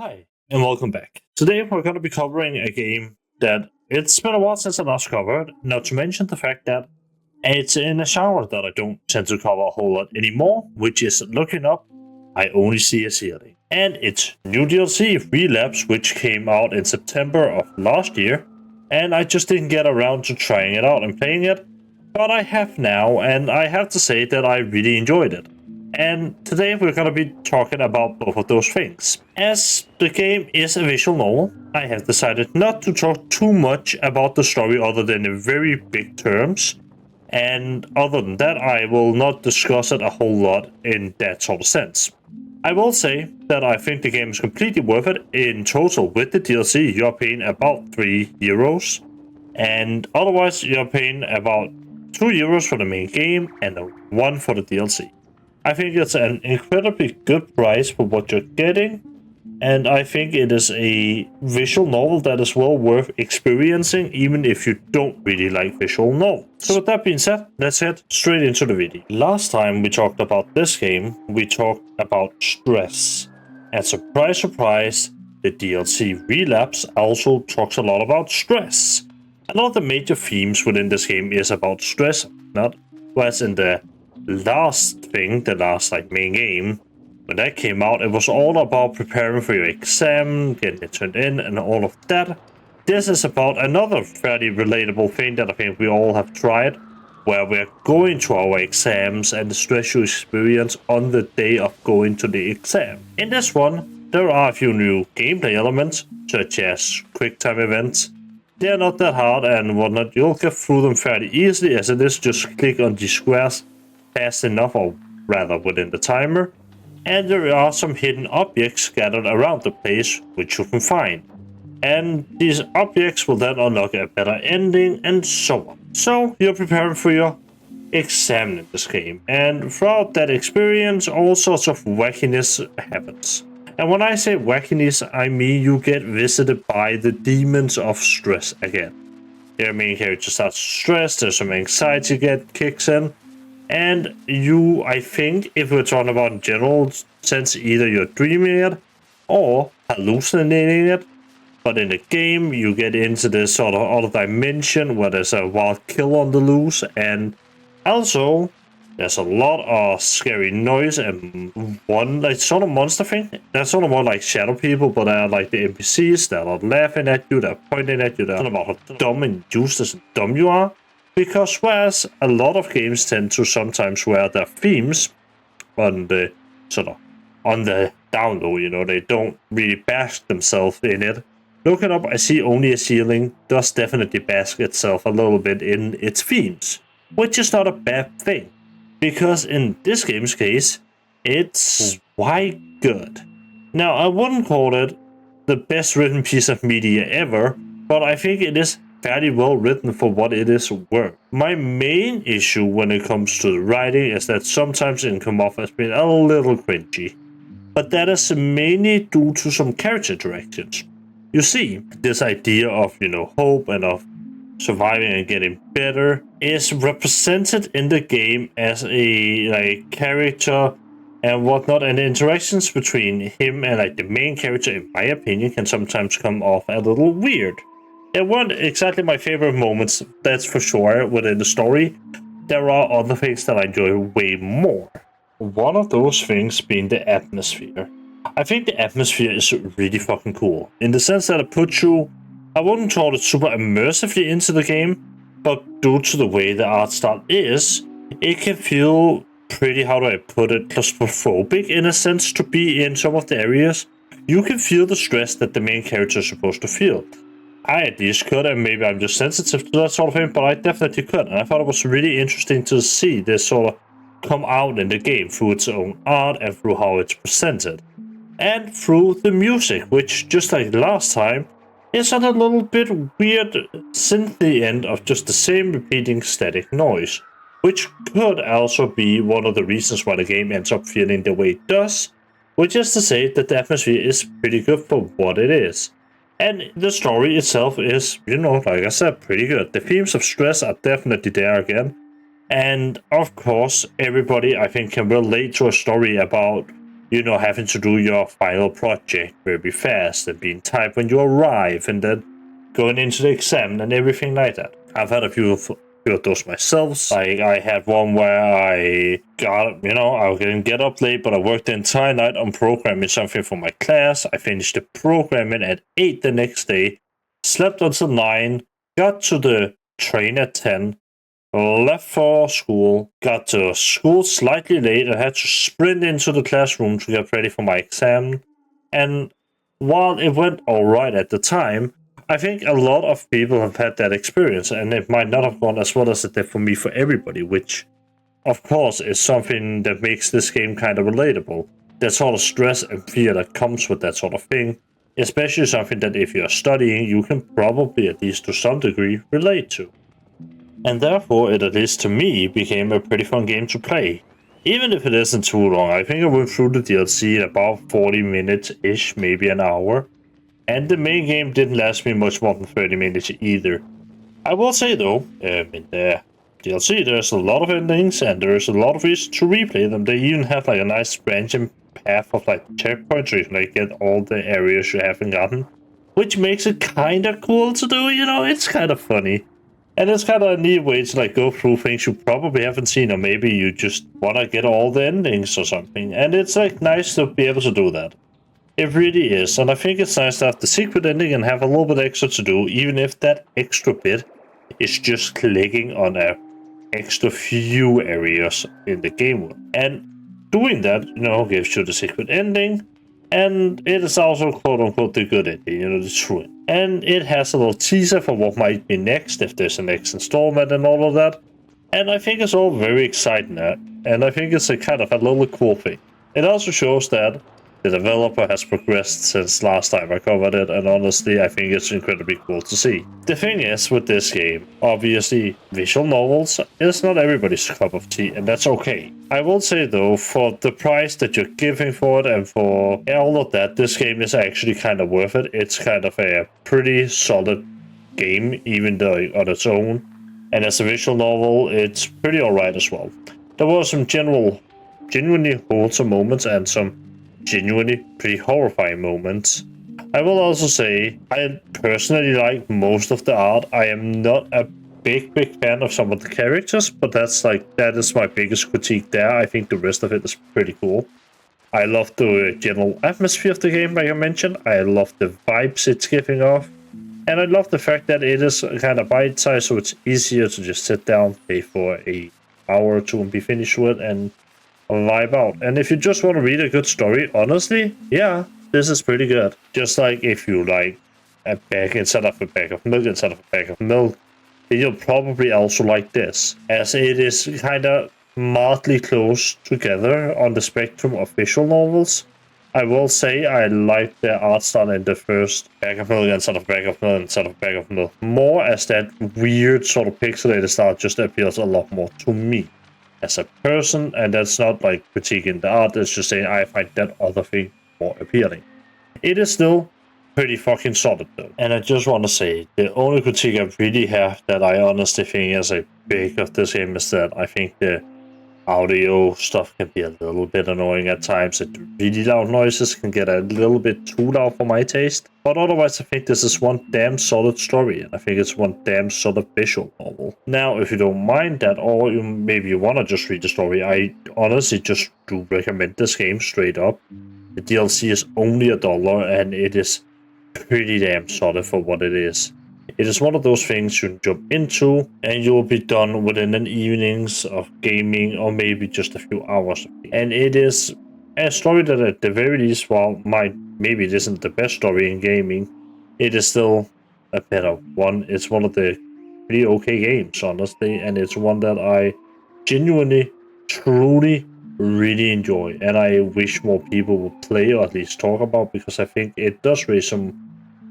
Hi, and welcome back. Today we're going to be covering a game that it's been a while since I last covered, not to mention the fact that it's in a genre that I don't tend to cover a whole lot anymore, which is looking up I Only See a Ceiling. And it's new DLC, Relapse, which came out in September of last year, and I just didn't get around to trying it out and playing it, but I have now, and I have to say that I really enjoyed it. And today we're going to be talking about both of those things. As the game is a visual novel, I have decided not to talk too much about the story other than in very big terms. And other than that, I will not discuss it a whole lot in that sort of sense. I will say that I think the game is completely worth it. In total, with the DLC, you're paying about €3. And otherwise, you're paying about €2 for the main game and $1 for the DLC. I think it's an incredibly good price for what you're getting, and I think it is a visual novel that is well worth experiencing, even if you don't really like visual novels. So with that being said, let's head straight into the video. Last time we talked about this game, we talked about stress. And surprise, surprise, the DLC Relapse also talks a lot about stress. A lot of the major themes within this game is about stress, not whereas in the last main game, when that came out, it was all about preparing for your exam, getting it turned in, and all of that. This is about another fairly relatable thing that I think we all have tried, where we're going to our exams and the stress you experience on the day of going to the exam. In this one, there are a few new gameplay elements, such as quick time events. They're not that hard and whatnot, you'll get through them fairly easily, as it is just click on the squares fast enough, or rather within the timer, and there are some hidden objects scattered around the place which you can find, and these objects will then unlock a better ending and so on. So you're preparing for your exam in this game, and throughout that experience all sorts of wackiness happens. And when I say wackiness, I mean you get visited by the demons of stress again. Your main character starts stressed, there's some anxiety kicks in, and you, I think, if we're talking about in general sense, either you're dreaming it or hallucinating it. But in the game, you get into this sort of other dimension where there's a wild kill on the loose, and also there's a lot of scary noise and one like sort of monster thing. They're sort of more like shadow people, but they're like the NPCs that are laughing at you, they're pointing at you, they're talking about how dumb and useless and dumb you are. Because whereas a lot of games tend to sometimes wear their themes on the down low, they don't really bask themselves in it. Looking up, I See Only a Ceiling does definitely bask itself a little bit in its themes, which is not a bad thing, because in this game's case, it's quite good. Now, I wouldn't call it the best written piece of media ever, but I think it is fairly well written for what it is worth. My main issue when it comes to the writing is that sometimes it can come off as being a little cringy, but that is mainly due to some character interactions. You see, this idea of, hope and of surviving and getting better is represented in the game as a character and whatnot, and the interactions between him and the main character, in my opinion, can sometimes come off a little weird. It weren't exactly my favorite moments, that's for sure, within the story. There are other things that I enjoy way more. One of those things being the atmosphere. I think the atmosphere is really fucking cool, in the sense that it puts you, I wouldn't call it super immersively into the game, but due to the way the art style is, it can feel pretty, how do I put it, claustrophobic in a sense to be in some of the areas. You can feel the stress that the main character is supposed to feel. I at least could, and maybe I'm just sensitive to that sort of thing, but I definitely could. And I thought it was really interesting to see this sort of come out in the game through its own art and through how it's presented. And through the music, which, just like last time, is on a little bit weird synthy end of just the same repeating static noise, which could also be one of the reasons why the game ends up feeling the way it does, which is to say that the atmosphere is pretty good for what it is. And the story itself is, like I said, pretty good. The themes of stress are definitely there again. And of course, everybody, I think, can relate to a story about having to do your final project very fast and being tight when you arrive and then going into the exam and everything like that. I've had a few of those myself. I had one where I didn't get up late, but I worked the entire night on programming something for my class. I finished the programming at 8 the next day, slept until 9, got to the train at 10, left for school, got to school slightly late. I had to sprint into the classroom to get ready for my exam. And while it went alright at the time, I think a lot of people have had that experience, and it might not have gone as well as it did for me for everybody, which, of course, is something that makes this game kind of relatable. That sort of stress and fear that comes with that sort of thing, especially something that if you're studying, you can probably, at least to some degree, relate to. And therefore, it at least to me became a pretty fun game to play. Even if it isn't too long, I think I went through the DLC in about 40 minutes-ish, maybe an hour. And the main game didn't last me much more than 30 minutes either. I will say though, in the DLC there's a lot of endings and there's a lot of reasons to replay them. They even have like a nice branching path of like checkpoints where you can like get all the areas you haven't gotten. Which makes it kinda cool to do, it's kinda funny. And it's kind of a neat way to like go through things you probably haven't seen, or maybe you just want to get all the endings or something. And it's like nice to be able to do that. It really is, and I think it's nice to have the secret ending and have a little bit extra to do, even if that extra bit is just clicking on a extra few areas in the game world. And doing that, gives you the secret ending, and it is also quote-unquote the good ending, the true ending. And it has a little teaser for what might be next, if there's a next installment and all of that. And I think it's all very exciting, and I think it's a kind of a little cool thing. It also shows that the developer has progressed since last time I covered it, and honestly, I think it's incredibly cool to see. The thing is, with this game, obviously, visual novels is not everybody's cup of tea, and that's okay. I will say though, for the price that you're giving for it and for all of that, this game is actually kind of worth it. It's kind of a pretty solid game, even though on its own. And as a visual novel, it's pretty alright as well. There were some genuinely wholesome moments and some genuinely pretty horrifying moments. I will also say I personally like most of the art. I am not a big fan of some of the characters, but that is my biggest critique there. I think the rest of it is pretty cool. I love the general atmosphere of the game, like I mentioned. I love the vibes it's giving off. And I love the fact that it is kind of bite-sized, so it's easier to just sit down, pay for an hour or two and be finished with, and vibe out. And if you just want to read a good story, honestly, yeah, this is pretty good. Just like if you like a bag instead of a bag of milk, then you'll probably also like this, as it is kind of mildly close together on the spectrum of visual novels. I will say I like the art style in the first bag of milk instead of bag of milk more, as that weird sort of pixelated style just appeals a lot more to me as a person, and that's not like critiquing the art, it's just saying I find that other thing more appealing. It is still pretty fucking solid though. And I just want to say, the only critique I really have that I honestly think is a big of this game is that I think the audio stuff can be a little bit annoying at times. The really loud noises can get a little bit too loud for my taste. But otherwise, I think this is one damn solid story, and I think it's one damn solid visual novel. Now, if you don't mind that, or maybe you want to just read the story, I honestly just do recommend this game straight up. The DLC is only $1, and it is pretty damn solid for what it is. It is one of those things you can jump into, and you'll be done within an evenings of gaming, or maybe just a few hours. And it is a story that at the very least, while maybe it isn't the best story in gaming, it is still a better one. It's one of the pretty okay games, honestly, and it's one that I genuinely, truly, really enjoy, and I wish more people would play or at least talk about, because I think it does raise some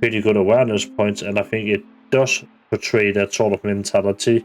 pretty good awareness points, and I think it does portray that sort of mentality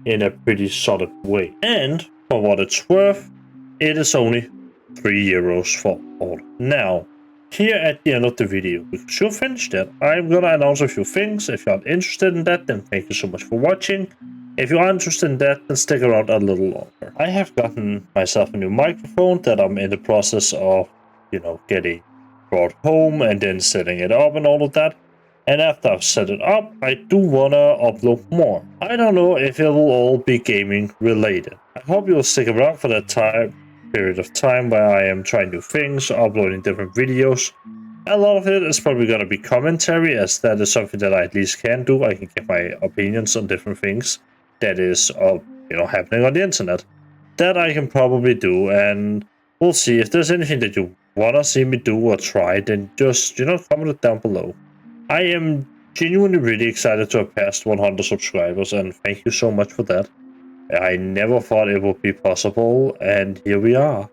in a pretty solid way. And for what it's worth, it is only €3 for all. Now, here at the end of the video, because you've finished it, I'm gonna announce a few things. If you're interested in that, then thank you so much for watching. If you are interested in that, then stick around a little longer. I have gotten myself a new microphone that I'm in the process of getting brought home and then setting it up and all of that. And after I've set it up, I do want to upload more. I don't know if it will all be gaming related. I hope you'll stick around for that period of time where I am trying new things, uploading different videos. A lot of it is probably going to be commentary, as that is something that I at least can do. I can give my opinions on different things that is happening on the internet. That I can probably do, and we'll see. If there's anything that you want to see me do or try, then just, comment it down below. I am genuinely really excited to have passed 100 subscribers, and thank you so much for that. I never thought it would be possible, and here we are.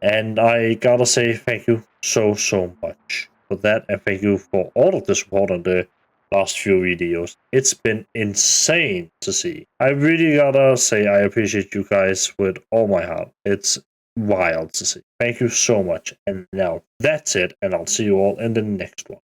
And I gotta say thank you so much for that, and thank you for all of the support on the last few videos. It's been insane to see. I really gotta say I appreciate you guys with all my heart. It's wild to see. Thank you so much. And now that's it, and I'll see you all in the next one.